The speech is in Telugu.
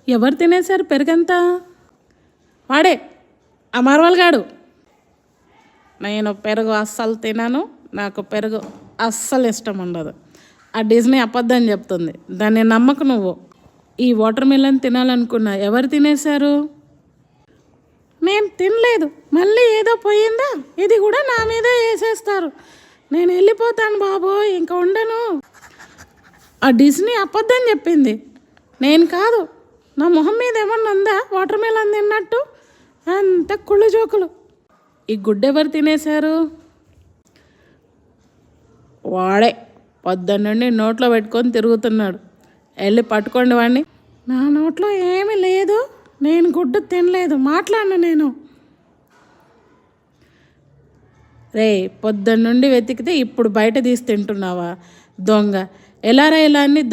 ఎవరు తినేశారు పెరుగంతా? వాడే ఆ మార్వాల్గాడు. నేను పెరుగు అస్సలు తినను, నాకు పెరుగు అస్సలు ఇష్టం ఉండదు. ఆ డిజ్నీ అబద్ధం చెప్తుంది, దాన్ని నమ్మకు నువ్వు. ఈ వాటర్ మిలన్ తినాలనుకున్నా, ఎవరు తినేశారు? నేను తినలేదు. మళ్ళీ ఏదో పోయిందా? ఇది కూడా నా మీదే వేసేస్తారు. నేను వెళ్ళిపోతాను బాబోయ్, ఇంకా ఉండను. ఆ డిజ్నీ అబద్ధం చెప్పింది, నేను కాదు. నా మొహం మీద ఏమన్నా ఉందా వాటర్ మిలన్ తిన్నట్టు? అంత కుళ్ళు జోకులు. ఈ గుడ్డు ఎవరు తినేశారు? వాడే పొద్దున్నుండి నోట్లో పెట్టుకొని తిరుగుతున్నాడు. వెళ్ళి పట్టుకోండి వాడిని. నా నోట్లో ఏమీ లేదు, నేను గుడ్డు తినలేదు, మాట్లాడను నేను. రే, పొద్దున్నుండి వెతికితే ఇప్పుడు బయట తీసి తింటున్నావా దొంగ? ఎలా రా ఇలా అన్ని